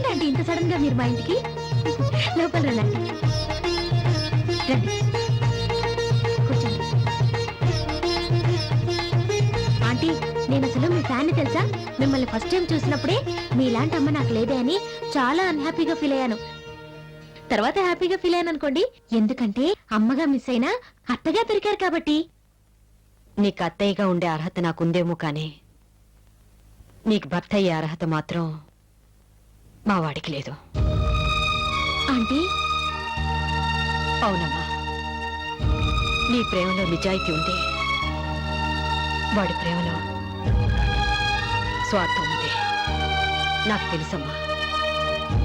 ఏంటంటే ఇంత సడన్ గా మీరు మా ఇంటికి? లోపల రండి. రండి కూర్చోండి. ఆంటీ, నేను అసలు మీ ఫ్యాన్ తెలుసా? మిమ్మల్ని ఫస్ట్ టైం చూసినప్పుడే మీలాంటి అమ్మ నాకు లేదే అని చాలా అన్హ్యాపీగా ఫీల్ అయ్యాను. తర్వాత హ్యాపీగా ఫీల్ అయ్యాను అనుకోండి. ఎందుకంటే అమ్మగా మిస్ అయినా అత్తగా దొరికారు కాబట్టి. నీకు అత్తయ్యగా ఉండే అర్హత నాకుందేమో కానీ నీకు భర్త అయ్యే అర్హత మాత్రం మా వాడికి లేదు. ఆంటీ, అవునమ్మా, నీ ప్రేమలో నిజాయితీ ఉంది, వాడి ప్రేమలో స్వార్థం ఉంది. నాకు తెలుసమ్మా,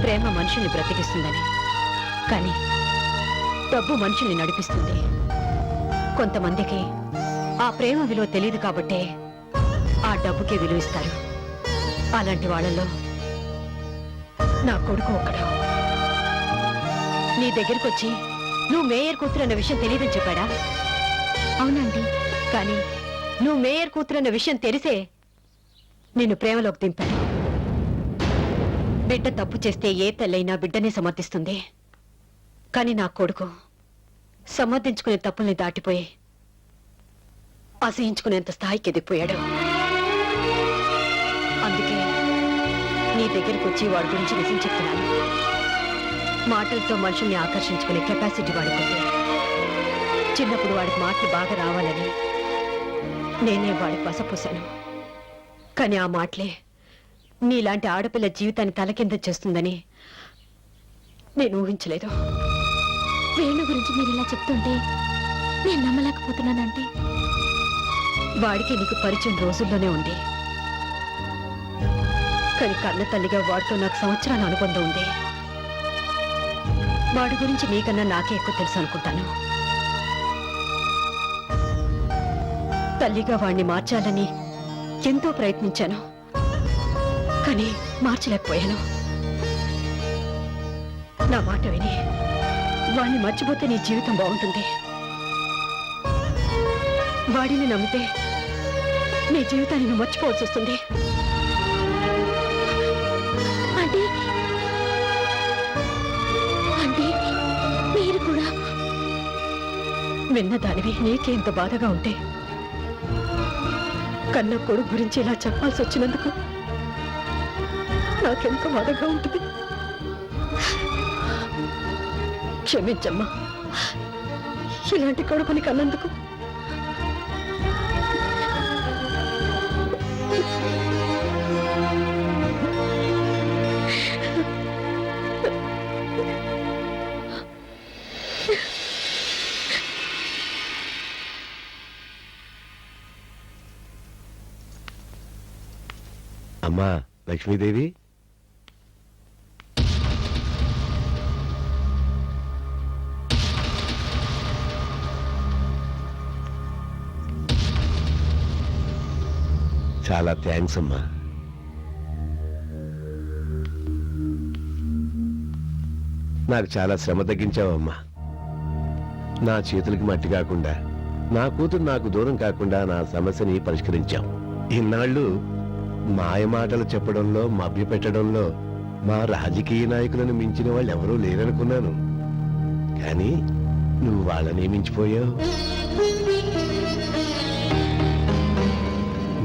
ప్రేమ మనుషుల్ని బ్రతికిస్తుందని, కానీ డబ్బు మనుషుల్ని నడిపిస్తుంది. కొంతమందికి ఆ ప్రేమ విలువ తెలియదు కాబట్టే ఆ డబ్బుకే విలువ ఇస్తారు. అలాంటి వాళ్ళలో నా కొడుకు ఒకడు. నీ దగ్గరికి వచ్చి నువ్వు మేయర్ కూతురు అన్న విషయం తెలియదని చెప్పాడా? అవునండి. కానీ నువ్వు మేయర్ కూతురు అన్న విషయం తెలిసే నిన్ను ప్రేమలోకి దింపాడు. బిడ్డ తప్పు చేస్తే ఏ తల్లైనా బిడ్డనే సమర్థిస్తుంది. కానీ నా కొడుకు సమర్థించుకునే తప్పుల్ని దాటిపోయి అసహించుకునేంత స్థాయికి ఎదిగిపోయాడు. అందుకే నీ దగ్గరికి వచ్చి వాడి గురించి నిజం చెప్తున్నాను. మాటలతో మనుషుల్ని ఆకర్షించుకునే కెపాసిటీ వాడుకుంది. చిన్నప్పుడు వాడికి మాటలు బాగా రావాలని నేనే వాడికి వసపోసాను. కానీ ఆ మాటలే నీలాంటి ఆడపిల్ల జీవితాన్ని తలకింద చేస్తుందని నేను ఊహించలేదు. వేణు గురించి మీరు ఇలా చెప్తుంటే నేను నమ్మలేకపోతున్నానంటే. వాడికి నీకు పరిచయం రోజుల్లోనే ఉంది, కానీ కన్న తల్లిగా వాడితో నాకు సంవత్సరాల అనుబంధం ఉంది. వాడి గురించి నీకన్నా నాకే ఎక్కువ తెలుసు అనుకుంటాను. తల్లిగా వాడిని మార్చాలని ఎంతో ప్రయత్నించాను, కానీ మార్చలేకపోయాను. నా మాట విని వాడిని మర్చిపోతే నీ జీవితం బాగుంటుంది. వాడిని నమ్మితే నీ జీవితాన్ని నువ్వు మర్చిపోవాల్సి వస్తుంది. అంటే అంటే మీరు కూడా విన్నదానివి నీకే ఇంత బాధగా ఉంటే కన్న కొడుకు గురించి ఇలా చెప్పాల్సి వచ్చినందుకు నాకెంత బాధగా ఉంటుంది. క్షమించమ్మా, ఇలాంటి కొడుకుని కన్నందుకు. అమ్మా లక్ష్మీదేవి, చాలా థ్యాంక్స్ అమ్మా. నాకు చాలా శ్రమ తగ్గించావమ్మా. నా చేతులకి మట్టి కాకుండా, నా కూతురు నాకు దూరం కాకుండా నా సమస్యని పరిష్కరించాం. ఇన్నాళ్ళు మాయమాటలు చెప్పడంలో, మభ్యపెట్టడంలో మా రాజకీయ నాయకులను మించిన వాళ్ళు ఎవరూ లేరనుకున్నాను. కానీ నువ్వు వాళ్ళని మించిపోయావు.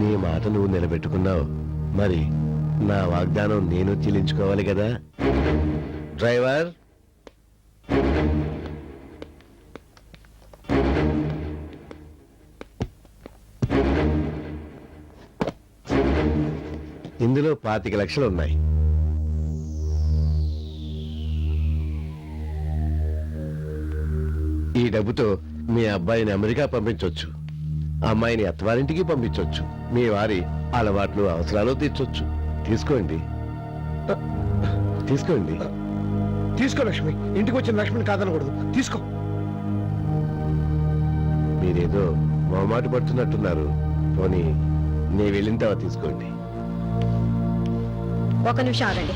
నీ మాట నువ్వు నిలబెట్టుకున్నావు. మరి నా వాగ్దానం నేను చెల్లించుకోవాలి కదా. డ్రైవర్, ఇందులో 25 లక్షలు ఉన్నాయి. ఈ డబ్బుతో మీ అబ్బాయిని అమెరికా పంపించవచ్చు, అమ్మాయిని అత్తవారింటికి పంపించవచ్చు, మీ వారి అలవాట్లు అవసరాలు తీర్చొచ్చు. తీసుకోండి, తీసుకోండి. తీసుకో లక్ష్మి, ఇంటికి వచ్చిన లక్ష్మిని కాదనకూడదు. తీసుకో. మీరేదో మొహమాట పడుతున్నట్టున్నారు. పోనీ నీ వెళ్ళిన తర్వాత తీసుకోండి. ఒక నిమిషం ఆగండి.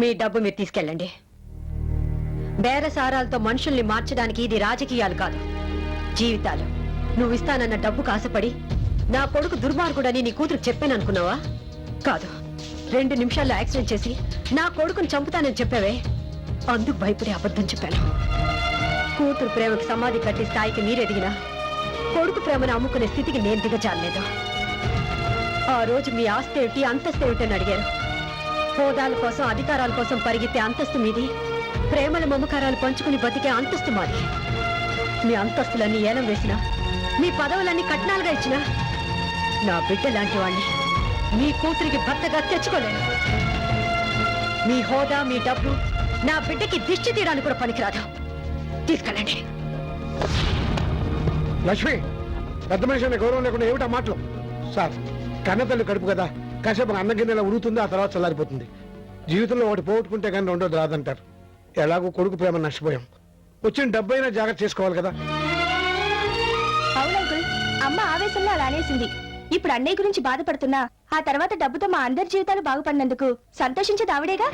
మీ డబ్బు మీరు తీసుకెళ్ళండి. బేరసారాలతో మనుషుల్ని మార్చడానికి ఇది రాజకీయాలు కాదు, జీవితాలు. నువ్వు ఇస్తానన్న డబ్బుకు ఆశపడి నా కొడుకు దుర్మార్గుడని నీ కూతురు చెప్పాను అనుకున్నావా? కాదు, 2 నిమిషాల్లో యాక్సిడెంట్ చేసి నా కొడుకుని చంపుతానని చెప్పావే, అందుకు భయపడి అబద్ధం చెప్పాను. కూతురు ప్రేమకు సమాధి కట్టి స్థాయికి మీరెదిగినా కొడుకు ప్రేమను అమ్ముకునే స్థితికి నేను దిగజాలేదు. ఆ రోజు మీ ఆస్తి ఏమిటి, అంతస్తు ఏమిటని అడిగారు. హోదాల కోసం, అధికారాల కోసం పరిగెత్తే అంతస్తు మీది, ప్రేమల మమకారాలు పంచుకుని బతికే అంతస్తు మాది. మీ అంతస్తులన్నీ ఏలం వేసినా, మీ పదవులన్నీ కట్నాలుగా ఇచ్చినా నా బిడ్డ లాంటి వాణ్ణి మీ కూతురికి భర్తగా తెచ్చుకోలేను. మీ హోదా, మీ డబ్బు నా బిడ్డకి దిష్టి తీయడానికి కూడా పనికిరాదు. తీసుకెళ్ళండి. లక్ష్మి, పెద్ద మనిషి అనే గౌరవం లేకుండా ఏమిటా మాటలు? సార్, కన్నతల్లి కడుపు కదా, కాసేపు అన్న గిన్నెలా ఉడుతుంది, ఆ తర్వాత చల్లారిపోతుంది. జీవితంలో ఒకటి పోగొట్టుకుంటే కానీ రెండోది రాదంటారు. ఎలాగో కొడుకు ప్రేమ నష్టపోయాం, వచ్చిన డబ్బైనా జాగ్రత్త చేసుకోవాలి కదా. అవునంకుల్, అమ్మ ఆవేశంలో అలా అనేసింది. ఇప్పుడు అన్నయ్య గురించి బాధపడుతున్నా ఆ తర్వాత డబ్బుతో మా అందరి జీవితాలు బాగుపడినందుకు సంతోషించేది ఆవిడేగా.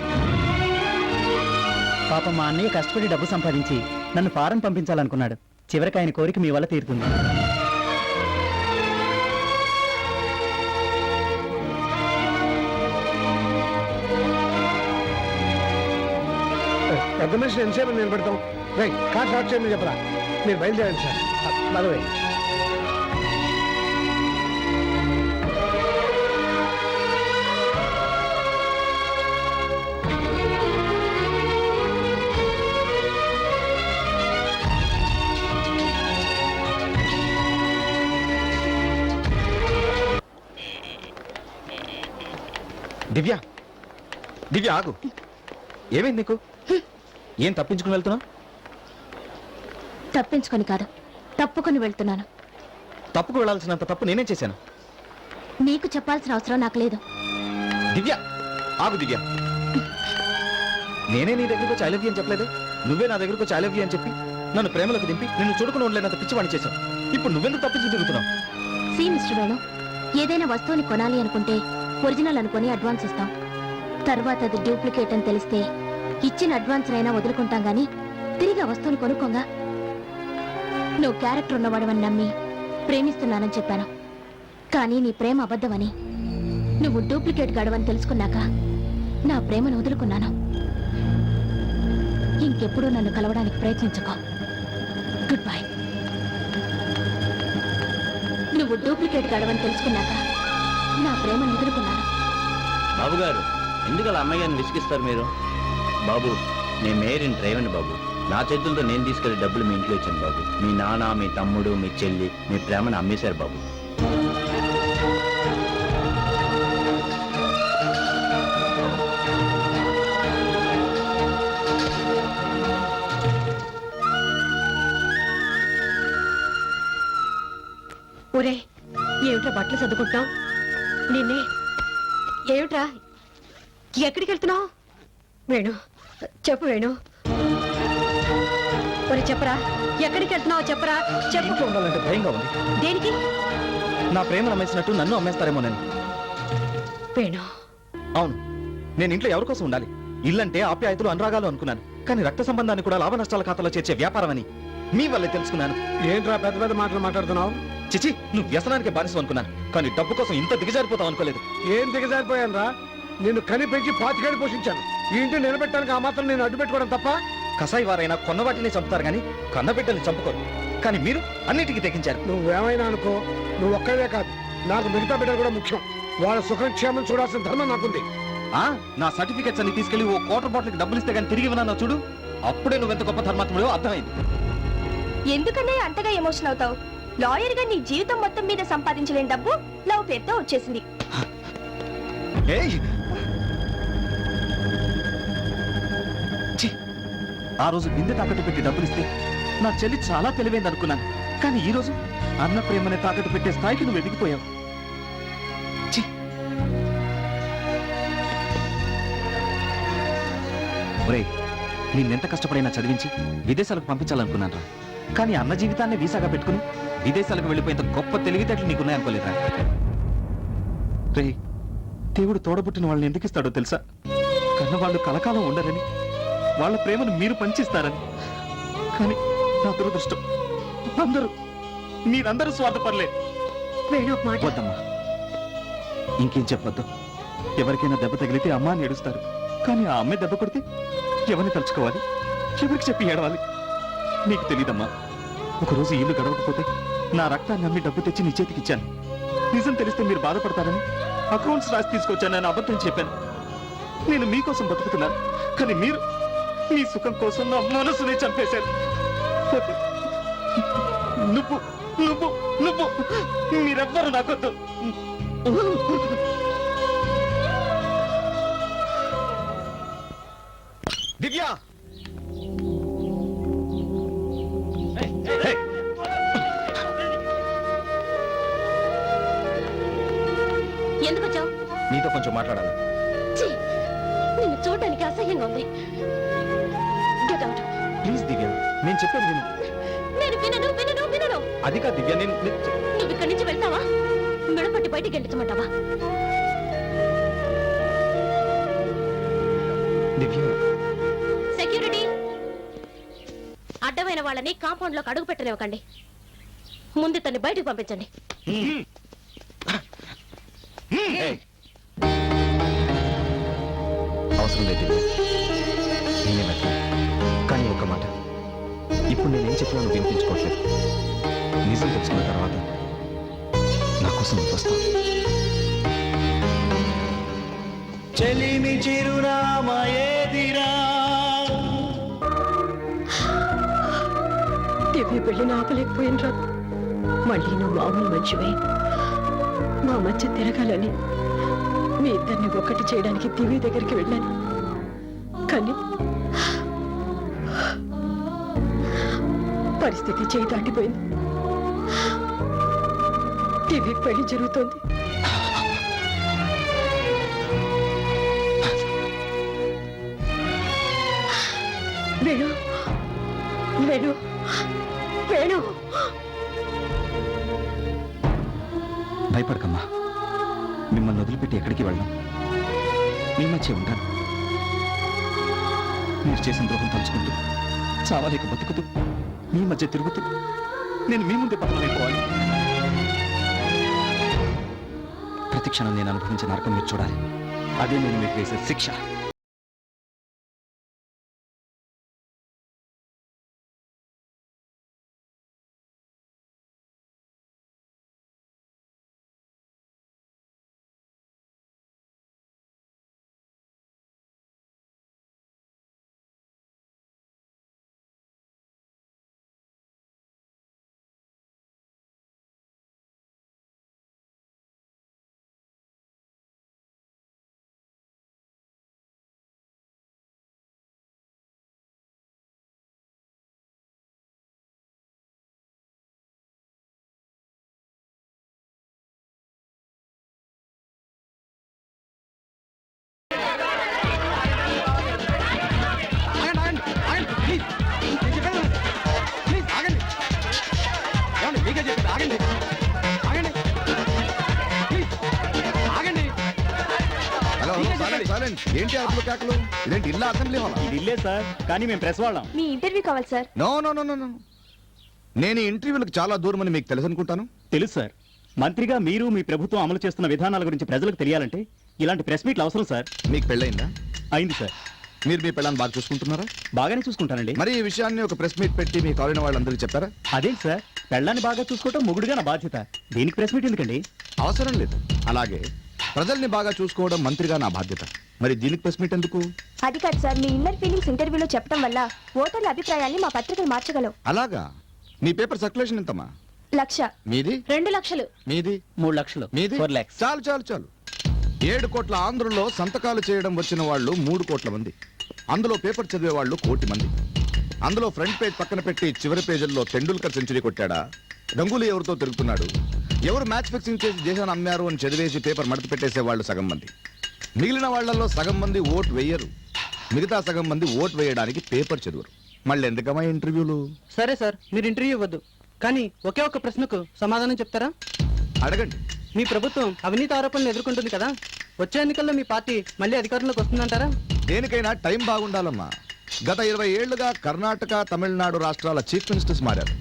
పాపం మా అన్నయ్య కష్టపడి డబ్బు సంపాదించి నన్ను ఫారెన్ పంపించాలనుకున్నాడు. చివరికి ఆయన కోరిక మీ వల్ల తీరుతుంది. పెద్ద మనిషి ఎంతసేపు నిలబెడతాం? రైట్, కార్ స్టార్ట్ చేయమని చెప్పరా. మీరు బయలుదేరండి సార్. బలవే దివ్య, దివ్య ఆగు. ఏమైంది నీకు? ఏం తప్పించుకుని వెళ్తున్నావు? తప్పించుకొని కాదు, తప్పుకొని వెళ్తున్నాను. తప్పుకు వెళ్ళాల్సినంత తప్పు నేనేం చేశాను? నీకు చెప్పాల్సిన అవసరం నాకు లేదు. దివ్య ఆగు. దివ్య, నేనే నీ దగ్గరకు వచ్చి ఐ లవ్ యూ అని చెప్పలేదు. నువ్వే నా దగ్గరకు వచ్చి ఐ లవ్ యూ అని చెప్పి నన్ను ప్రేమలోకి దింపి నిన్ను చూడుకుని ఉండలేనంత పిచ్చివాణి చేశావు. ఇప్పుడు నువ్వెందుకు తప్పించి తిరుగుతున్నావు? సి మిస్టర్ వేణు, ఏదైనా వస్తువుని కొనాలి అనుకుంటే ఒరిజినల్ అనుకుని అడ్వాన్స్ ఇస్తాం. తర్వాత అది డూప్లికేట్ అని తెలిస్తే ఇచ్చిన అడ్వాన్స్ అయినా వదులుకుంటాం గానీ తిరిగి ఆ వస్తువుని కొనుక్కోగా. నువ్వు క్యారెక్టర్ ఉన్నవాడవని నమ్మి ప్రేమిస్తున్నానని చెప్పాను. కానీ నీ ప్రేమ అబద్ధమని, నువ్వు డూప్లికేట్ గడవని తెలుసుకున్నాక నా ప్రేమను వదులుకున్నాను. ఇంకెప్పుడు నన్ను కలవడానికి ప్రయత్నించుకో. Good bye. నువ్వు డూప్లికేట్ గడవని తెలుసుకున్నాక నా ప్రేమను వదులుకున్నాను. బాబు గారు, ఎందుకు అలా అమ్మాయిని విసిగిస్తారు మీరు? బాబు, నేను మేరీని డ్రైవర్ని బాబు. నా చేతులతో నేను తీసుకెళ్లి డబ్బులు మీ ఇంట్లో ఇచ్చాను బాబు. మీ నాన్న, మీ తమ్ముడు, మీ చెల్లి మీ ప్రేమను అమ్మేశారు బాబు. ఒరే, ఏమిట్రా బట్టలు సర్దుకుంటున్నావు? నిన్నే ఏమిట్రా, ఎక్కడికి వెళ్తున్నావు? వేణు, చెప్పు వేణు. ఒరే చెప్పరా, ఎక్కడికి వెళ్తున్నావు? చెప్పరా, చెప్పు. ఇంట్లో ఉండాలంటే భయంగా ఉంది. దేనికి? నా ప్రేమను అమ్మేసినట్టు నన్ను అమ్మేస్తారేమో నేను. వేణు, అవును, నేను ఇంట్లో ఎవరి కోసం ఉండాలి? ఇల్లంటే ఆప్యాయతలు, అనురాగాలు అనుకున్నాను. కానీ రక్త సంబంధాన్ని కూడా లాభ నష్టాల ఖాతాలో చేర్చే వ్యాపారం అని మీ వల్లే తెలుసుకున్నాను. ఏంట్రా పెద్ద పెద్ద మాటలు మాట్లాడుతున్నావు? చిచి, నువ్వు వ్యసనానికి బానిసం అనుకున్నాను. కానీ డబ్బు కోసం ఇంత దిగజారిపోతావు అనుకోలేదు. ఏం దిగజారిపోయాను రా? నిన్ను కని పెంచి 25 ఏళ్ళు పోషించాను. ఈ ఇంటిని నిలబెట్టడానికి ఆ మాత్రం నేను అడ్డు పెట్టుకోవడం తప్ప? కసాయి వారైనా కొన్నవాటిని చంపుతారు కానీ కన్నబిడ్డల్ని చంపుకోరు. కానీ మీరు అన్నిటికీ తెగించారు. నువ్వేమైనా అనుకో, నువ్వు ఒక్కడే కాదు, నాకు మిగతా బిడ్డలు కూడా ముఖ్యం. వాళ్ళ సుఖక్షేమం చూడాల్సిన ధర్మం నాకుంది. నా సర్టిఫికెట్స్ అన్ని తీసుకెళ్లి ఓ క్వార్టర్ బాటిల్కి డబ్బులు ఇస్తే కానీ తిరిగి ఇవ్వనన్నావు చూడు, అప్పుడే నువ్వెంత గొప్ప ధర్మాత్ముడో అర్థమైంది. ఎందుకనే అంతగా ఎమోషన్ అవుతావు? లాయర్ గా నీ జీవితం మొత్తం మీద సంపాదించలేని డబ్బు లవ్ పేరుతో వచ్చేసింది. ఏయ్! ఛీ! ఆ రోజు బిందె తాకట్టు పెట్టి డబ్బులు ఇస్తే నా చెల్లి చాలా తెలివైంది అనుకున్నాను. కానీ ఈ రోజు అన్న ప్రేమని తాకట్టు పెట్టే స్థాయికి నువ్వు ఎదిగిపోయావు. ఛీ! ఒరేయ్, నిన్నెంత కష్టపడైనా చదివించి విదేశాలకు పంపించాలనుకున్నాను రా. కానీ అన్న జీవితాన్ని వీసాగా పెట్టుకుని విదేశాలకు వెళ్ళిపోయేంత గొప్ప తెలివితేటలు నీకున్నాయనుకోలేదురా. రే, దేవుడు తోడబుట్టిన వాళ్ళని ఎందుకు ఇస్తాడో తెలుసా? కన్నవాళ్ళు కలకాలం ఉండరని, వాళ్ళ ప్రేమను మీరు పంచిస్తారని. కానీ నా దురదృష్టం, మీరందరూ స్వార్థపరలే. వేణు ఒక మాట. వద్దమ్మా, ఇంకేం చెప్పొద్దు. ఎవరికైనా దెబ్బ తగిలితే అమ్మ అని ఏడుస్తారు, కానీ ఆ అమ్మాయి దెబ్బ కొడితే ఎవరిని తలుచుకోవాలి, ఎవరికి చెప్పి ఏడవాలి? నీకు తెలీదమ్మా. ఒకరోజు ఇల్లు గడవకపోతే నా రక్తాన్ని అమ్మి డబ్బు తెచ్చి నీ చేతికి ఇచ్చాను. నిజం తెలిస్తే మీరు బాధపడతారని అకౌంట్స్ రాసి తీసుకొచ్చాను అని అబద్ధం చెప్పాను. నేను మీకోసం బతుకుతున్నాను, కానీ మీరు మీ సుఖం కోసం నా మనసునే చంపేశారు. నువ్వు నువ్వు నువ్వు మీరెవ్వరు నాకొద్దు. దివ్య, ఎందుకు వచ్చావు? నీతో కొంచెం మాట్లాడాలి. నిన్ను చూడడానికి అసహ్యంగా ఉంది. Get out. ప్లీజ్ దివ్య, నేను చెప్పేది విను. నేను వినను వినను వినను. అది కాదు దివ్య, నువ్వు ఇక్కడి నుంచి వెళ్తావా? మెడపట్టి బయటికి గెంటించమంటావా? దివ్య, సెక్యూరిటీ, అడ్డమైన వాళ్ళని కాంపౌండ్ లోకి అడుగు పెట్టనివ్వకండి. ముందు తన్ని బయటకు పంపించండి. అవసరం లేదు దివ్య, నేనే వెళ్తాను. కానీ ఒక్క మాట, ఇప్పుడు నేనేం చెప్పినా నువ్వు వినిపించుకోవట్లేదు. నిజం తెలుసుకున్న తర్వాత నా కోసం నువ్వు వస్తావు. చెలిమి చిరునామా ఏదిరా? దివ్య పెళ్లిని ఆపలేకపోయినరా. మళ్ళీ నువ్వు మామూలు మంచివే. మా మధ్య తిరగాలని మీ ఇద్దరిని ఒక్కటి చేయడానికి దివ్య దగ్గరికి వెళ్ళాను. కానీ పరిస్థితి చేయి దాటిపోయింది. దివ్య పెళ్లి జరుగుతోంది. వేణు వేణు వేణు, భయపడకమ్మా, మిమ్మల్ని వదిలిపెట్టి ఎక్కడికి వెళ్ళను. మీ మధ్య ఉంటాను. మీరు చేసిన ద్రోహం తలుచుకుంటూ, చావలేక బతుకుతూ, మీ మధ్య తిరుగుతూ నేను మీ ముందే పతనమైపోవాలి. ప్రతి క్షణం నేను అనుభవించిన నరకం మీరు చూడాలి. అదే నేను మీకు వేసే శిక్ష. ఏంటి అసలు కేకలు? ఇదేంటి ఇల్లు అసెంబ్లీ హాల్? ఇది ఇల్లే సార్, కానీ మేము ప్రెస్ వాళ్ళం. మీ ఇంటర్వ్యూ కావాలి sir. No no no no no, నేను ఈ ఇంటర్వ్యూలకు చాలా దూరం అని మీకు తెలుసు అనుకుంటాను. తెలుసు సార్. మంత్రిగా మీరు మీ ప్రభుత్వం అమలు చేస్తున్న విధానాల గురించి ప్రజలకు తెలియాలంటే ఇలాంటి ప్రెస్ మీట్లు అవసరం సార్. మీకు పెళ్ళయిందా? అయింది సార్. మీరు మీ పెళ్ళాన్ని బాగా చూసుకుంటున్నారా? బాగానే చూసుకుంటానండి. మరి ఈ విషయాన్ని ఒక ప్రెస్ మీట్ పెట్టి మీ కాలిన వాళ్ళందరికీ చెప్పారా? అదేంటి సార్, పెళ్ళాన్ని బాగా చూసుకోవటం మొగుడుగా నా బాధ్యత. దీనికి ప్రెస్ మీట్ ఎందుకండి? అవసరం లేదు. అలాగే ప్రజల్ని బాగా చూసుకోవడం మంత్రిగా నా బాధ్యత. మరి దీనికి ప్రెస్ మీట్ ఎందుకు? అది కాదు సార్, మీ ఇన్నర్ ఫీలింగ్స్ ఇంటర్వ్యూలో చెప్పడం వల్ల ఓటర్ల అభిప్రాయాన్ని మా పత్రికలు మార్చగలవు. అలాగా? మీ పేపర్ సర్క్యులేషన్ ఎంతమ్మా? 1,00,000. మీది? 2 లక్షలు. మీది? 3 లక్షలు. మీది? 4 lakhs. చాలు చాలు చాలు. 7 కోట్ల ఆంధ్రుల్లో సంతకాలు చేయడం వచ్చిన వాళ్ళు 3 కోట్ల మంది. అందులో పేపర్ చదివే వాళ్ళు 1 కోటి మంది. అందులో ఫ్రంట్ పేజ్ పక్కన పెట్టి చివరి పేజీల్లో తెండూల్కర్ సెంచరీ కొట్టాడా, గంగూలీ ఎవరితో తిరుగుతున్నాడు, ఎవరు మ్యాచ్ ఫిక్సింగ్ చేసి దేశాన్ని అమ్మారు అని చదివేసి పేపర్ మడత పెట్టేసే వాళ్ళు సగం మంది. మిగిలిన వాళ్లలో సగం మంది ఓటు వేయరు, మిగతా సగం మంది ఓటు వేయడానికి పేపర్ చదువురు. మళ్ళీ ఎందుకమ్మా ఇంటర్వ్యూలు? సరే సార్, మీరు ఇంటర్వ్యూ ఇవ్వద్దు, కానీ ఒకే ఒక్క ప్రశ్నకు సమాధానం చెప్తారా? అడగండి. మీ ప్రభుత్వం అవినీతి ఆరోపణలు ఎదుర్కొంటుంది కదా, వచ్చే ఎన్నికల్లో మీ పార్టీ మళ్ళీ అధికారంలోకి వస్తుందంటారా? దేనికైనా టైం బాగుండాలమ్మా. గత 20 ఏళ్లుగా కర్ణాటక, తమిళనాడు రాష్ట్రాల చీఫ్ మినిస్టర్స్ మారారు.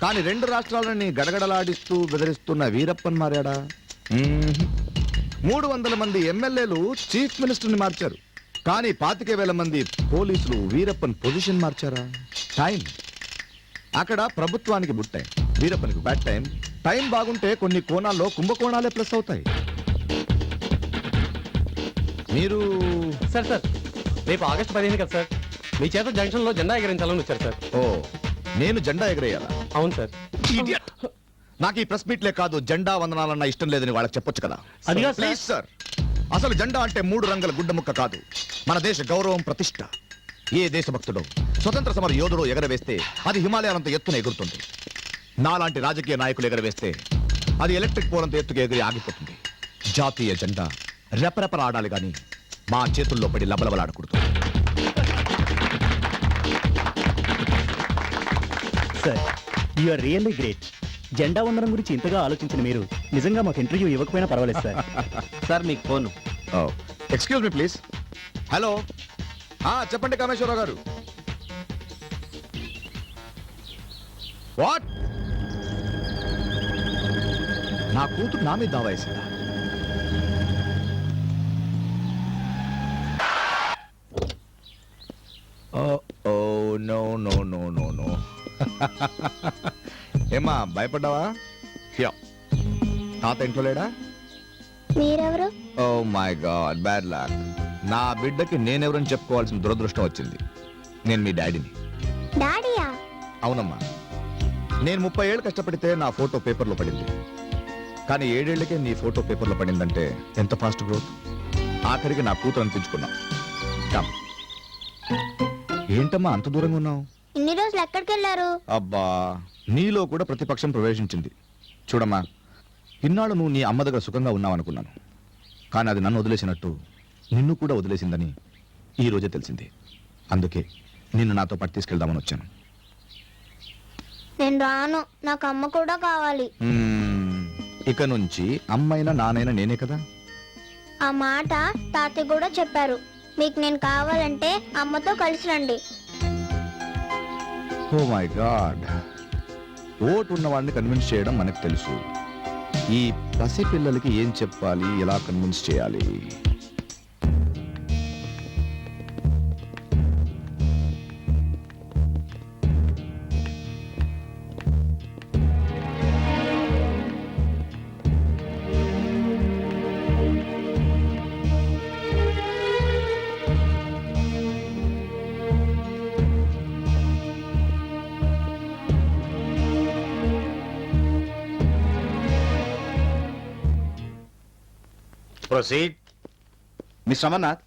కానీ 2 రాష్ట్రాలని గడగడలాడిస్తూ బెదిరిస్తున్న వీరప్పన్ మారాడా? 300 మంది ఎమ్మెల్యేలు చీఫ్ మినిస్టర్ని మార్చారు, కానీ 25,000 మంది పోలీసులు వీరప్పన్ పొజిషన్ మార్చారా? టైం. అక్కడ ప్రభుత్వానికి గుడ్ టైం, వీరప్పనికి బ్యాడ్ టైం. టైం బాగుంటే కొన్ని కోణాల్లో కుంభకోణాలే ప్లస్ అవుతాయి. మీరు సార్ రేపు ఆగస్టు 15 కదా సార్, మీ చేత జంక్షన్ లో జెండా ఎగరించాలని వచ్చారు సార్. ఓ, నేను జెండా ఎగరేయాలా? అవును సార్. Idiot! నాకు ఈ ప్రెస్ మీట్లే కాదు, జెండా వందనాలన్న ఇష్టం లేదని వాళ్ళకి చెప్పొచ్చు కదా. అది కాదు ప్లీజ్ సార్, అసలు జెండా అంటే 3 రంగుల గుడ్డ ముక్క కాదు, మన దేశ గౌరవం, ప్రతిష్ట. ఏ దేశభక్తుడో స్వతంత్ర సమర యోధుడో ఎగరవేస్తే అది హిమాలయాలంత ఎత్తున ఎగురుతుంది. నాలాంటి రాజకీయ నాయకులు ఎగరవేస్తే అది ఎలక్ట్రిక్ పోలంత ఎత్తుకు ఎగిరి ఆగిపోతుంది. జాతీయ జెండా రెపరెపర ఆడాలి గాని మా చేతుల్లో పడి లబలబలాడకూడదు. Sir, you are really great. జెండా వందనం గురించి ఇంతగా ఆలోచించిన మీరు నిజంగా మాకు ఇంటర్వ్యూ ఇవ్వకపోయినా పర్వాలేదు సార్. సార్ మీకు phone. Excuse me please. Hello, చెప్పండి కామేశ్వరరావు గారు. వాట్? నా కూతురు నా మీద దావా వేసిందా? No no no no no. ఏమా భయపడ్డావా? యా. తాత ఇంట్లో లేడా? మీరెవరు? Oh my God, bad luck. నా బిడ్డకి నేనెవరని చెప్పుకోవాల్సిన దురదృష్టం వచ్చింది. నేను మీ డాడీని. డాడీయా? అవునమ్మా. నేను 30 ఏళ్ళు కష్టపడితే నా ఫోటో పేపర్లో పడింది, కానీ 7 ఏళ్లకే నీ ఫోటో పేపర్లో పడిందంటే ఎంత ఫాస్ట్ గ్రోత్. ఆఖరికి నా కూతురు అనిపించుకున్నా. కమ్. ఏంటమ్మా అంత దూరంగా ఉన్నావు? ఇన్ని రోజులు ఎక్కడికి వెళ్ళారు? అబ్బా, నీలో కూడా ప్రతిపక్షం ప్రవేశించింది. చూడమ్మా, ఇన్నాళ్ళు నువ్వు నీ అమ్మ దగ్గర సుఖంగా ఉన్నావు అనుకున్నాను, కానీ అది నన్ను వదిలేసినట్టు నిన్ను కూడా వదిలేసిందని ఈ రోజే తెలిసింది. అందుకే నిన్ను నాతో పాటు తీసుకెళ్దామని వచ్చాను. నేను రాను, నాకు అమ్మ కూడా కావాలి. ఇక నుంచి అమ్మైనా నానైనా నేనే కదా. ఆ మాట తాతయ్య కూడా చెప్పారు. మీకు నేను కావాలంటే అమ్మతో కలిసి రండి. ఓ మై గాడ్, ఓటు ఉన్నవాడిని కన్విన్స్ చేయడం మనకు తెలుసు. ఈ పసి పిల్లలకి ఏం చెప్పాలి, ఎలా కన్విన్స్ చేయాలి? ప్రొసీడ్. మిస్టర్ అమర్నాథ్,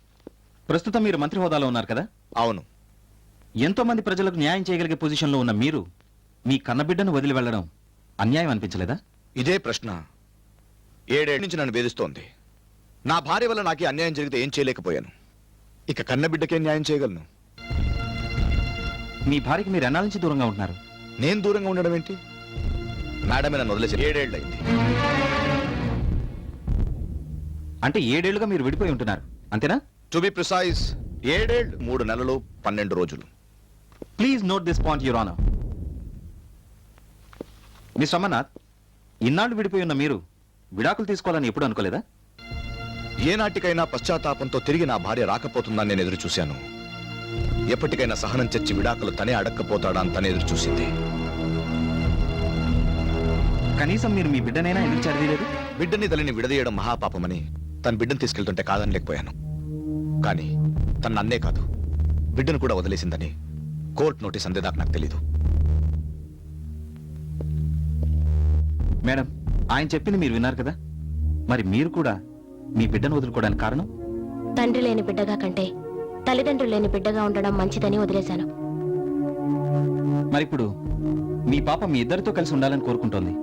ప్రస్తుతం మీరు మంత్రి హోదాలో ఉన్నారు కదా? అవును. ఎంతో మంది ప్రజలకు న్యాయం చేయగలిగే పొజిషన్లో ఉన్న మీరు మీ కన్నబిడ్డను వదిలి వెళ్లడం అన్యాయం అనిపించలేదా? ఇదే ప్రశ్న 7 ఏళ్ల నుంచి నన్ను వేధిస్తోంది. నా భార్య వల్ల నాకే అన్యాయం జరిగితే ఏం చేయలేకపోయాను, ఇక కన్నబిడ్డకే న్యాయం చేయగలను. మీ భార్యకి మీరు ఎన్నాళ్ళ నుంచి దూరంగా ఉంటున్నారు? నేను దూరంగా ఉండడం ఏంటి? మేడమే నన్ను వదిలేసి 7 ఏళ్ళు అయింది. అంటే 7 ఏళ్లుగా మీరు విడిపోయి ఉంటున్నారు, అంతేనా? టు బి ప్రిసైజ్ 7 ఏళ్ళు 3 నెలలు 12 రోజులు. Please note this point your honour. Mister Amarnath, ఇన్నాళ్ళు విడిపోయి ఉన్న మీరు విడాకులు తీసుకోవాలని ఎప్పుడు అనుకోలేదా? ఏనాటికైనా పశ్చాత్తాపంతో తిరిగి నా భార్య రాకపోతుందని నేను ఎదురు చూశాను. ఎప్పటికైనా సహనం చచ్చి విడాకులు తనే అడక్కపోతాడా అని తనే ఎదురు చూసింది. కనీసం మీరు మీ బిడ్డనైనా ఎందుకు చదివలేదు? బిడ్డని తల్లిని విడదీయడం మహాపాపమని తన బిడ్డను తీసుకెళ్తుంటే కాదనలేకపోయాను. కానీ తన నన్నే కాదు, బిడ్డను కూడా వదిలేసిందని కోర్టు నోటీస్ అందేదాకా నాకు తెలీదు. మేడం, ఆయన చెప్పింది మీరు విన్నారు కదా, మరి మీరు కూడా మీ బిడ్డను వదులుకోవడానికి కారణం? తండ్రి లేని బిడ్డగా కంటే తల్లిదండ్రులు లేని బిడ్డగా ఉండడం మంచిదని వదిలేశాను. మరిప్పుడు మీ పాప మీ ఇద్దరితో కలిసి ఉండాలని కోరుకుంటోంది,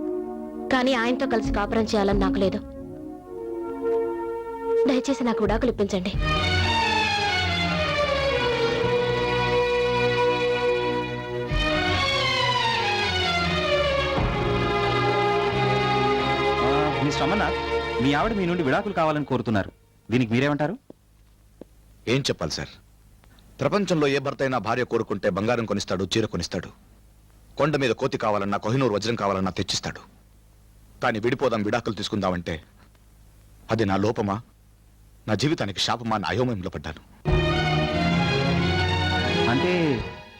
కానీ ఆయనతో కలిసి కాపురం చేయాలని నాకు లేదు. దయచేసి నాకు విడాకులు ఇప్పించండి. మిస్టర్ అమర్నాథ్, మీ ఆవిడ మీ నుండి విడాకులు కావాలని కోరుతున్నారు, దీనికి మీరేమంటారు? ఏం చెప్పాలి సార్? ప్రపంచంలో ఏ భర్త అయినా భార్య కోరుకుంటే బంగారం కొనిస్తాడు, చీర కొనిస్తాడు. కొండ మీద కోతి కావాలన్నా కోహినూరు వజ్రం కావాలన్నా తెచ్చిస్తాడు. కానీ విడిపోదాం, విడాకులు తీసుకుందామంటే అది నా లోపమా, నా జీవితానికి శాపమా అని అయోమయంలో పడ్డాను. అంటే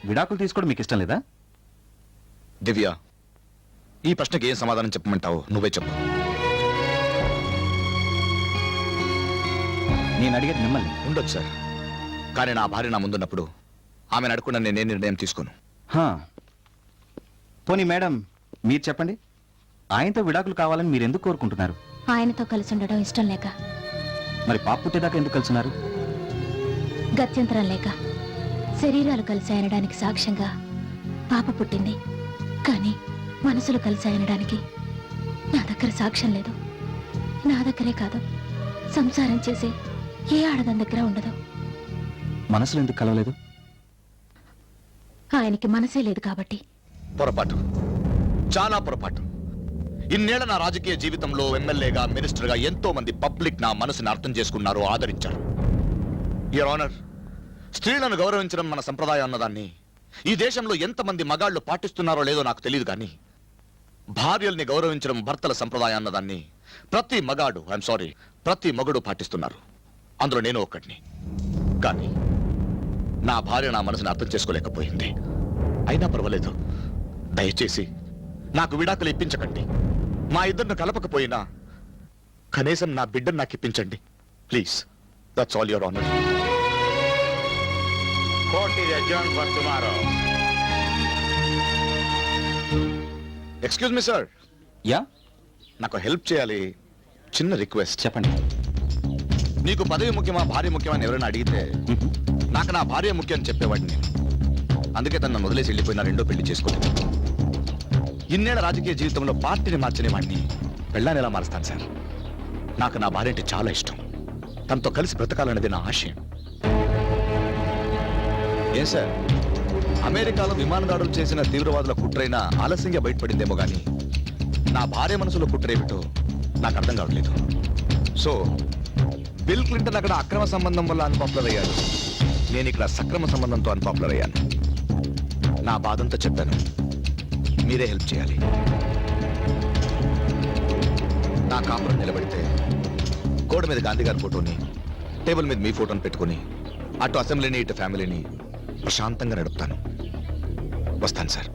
విడాకులు తీసుకోవడం మీకు ఇష్టం లేదా? దివ్య, ఈ ప్రశ్నకి ఏం సమాధానం చెప్పమంటావు? నువ్వే చెప్పు. నేను అడిగేది మిమ్మల్ని. ఉండొచ్చు సార్, కానీ నా భార్య నా ముందున్నప్పుడు ఆమెను అడగకుండా నేనే నిర్ణయం తీసుకోను. హా. పోనీ మేడం, మీరు చెప్పండి, ఆయనతో విడాకులు కావాలని మీరు ఎందుకు కోరుకుంటున్నారు? ఆయనతో కలిసి ఉండడం ఇష్టం లేక, మరి పాప పుట్టేదాకా ఎందుకు కలుసున్నారు? గత్యంతరం లేక. శరీరాలు కలిసి ఆయనడానికి సాక్ష్యంగా పాప పుట్టింది, కానీ మనసులు కలిసి ఆయనడానికి నా దగ్గర సాక్ష్యం లేదు. నా దగ్గరే కాదు, సంసారం చేసి ఏ ఆడదాని దగ్గర ఉండదు. మనసులో ఎందుకు కలవలేదు? ఆయనకి మనసే లేదు కాబట్టి. పొరపాటు, చాలా పొరపాటు. ఇన్నేళ్ల నా రాజకీయ జీవితంలో ఎమ్మెల్యేగా, మినిస్టర్గా ఎంతో మంది పబ్లిక్ నా మనసుని అర్థం చేసుకున్నారు, ఆదరించారు. యువర్ ఆనర్, స్త్రీలను గౌరవించడం మన సంప్రదాయం అన్నదాన్ని ఈ దేశంలో ఎంతమంది మగాళ్లు పాటిస్తున్నారో లేదో నాకు తెలియదు, కానీ భార్యల్ని గౌరవించడం భర్తల సంప్రదాయం అన్నదాన్ని ప్రతి మగాడు, ఐఎమ్ సారీ, ప్రతి మగుడు పాటిస్తున్నారు. అందులో నేను ఒక్కడిని. కానీ నా భార్య నా మనసుని అర్థం చేసుకోలేకపోయింది. అయినా పర్వాలేదు, దయచేసి నాకు విడాకులు ఇప్పించకండి. మా ఇద్దరిని కలపకపోయినా కనీసం నా బిడ్డను నాకు ఇప్పించండి please. That's all your honour. Excuse me sir, yeah, నాకు హెల్ప్ చేయాలి. చిన్న రిక్వెస్ట్. చెప్పండి. నీకు పదవి ముఖ్యమా, భార్య ముఖ్యమా అని ఎవరైనా అడిగితే నాకు నా భార్య ముఖ్యం అని చెప్పేవాడిని నేను. అందుకే తను నన్ను వదిలేసి వెళ్ళిపోయినా రెండో పెళ్లి చేసుకోలేదు. ఇన్నేళ్ల రాజకీయ జీవితంలో పార్టీని మార్చని వాడిని పెళ్ళాన్ని ఎలా మారుస్తాను సార్? నాకు నా భార్య అంటే చాలా ఇష్టం. తనతో కలిసి బ్రతకాలనేది నా ఆశయం. ఏం సార్, అమెరికాలో విమానదాడులు చేసిన తీవ్రవాదుల కుట్రైనా ఆలస్యంగా బయటపడిందేమో కానీ నా భార్య మనసులో కుట్రేమిటో నాకు అర్థం కావట్లేదు. సో బిల్ క్లింటన్ అక్కడ అక్రమ సంబంధం వల్ల అన్పాపులర్ అయ్యాడు, నేను ఇక్కడ సక్రమ సంబంధంతో అన్పాపులర్ అయ్యాను. నా బాధంతా చెప్పాను, మీరే హెల్ప్ చేయాలి. నా కాపురం నిలబడితే గోడ మీద గాంధీ గారి ఫోటోని, టేబుల్ మీద మీ ఫోటోని పెట్టుకుని అటు అసెంబ్లీని ఇటు ఫ్యామిలీని ప్రశాంతంగా నడుపుతాను. వస్తాను సార్.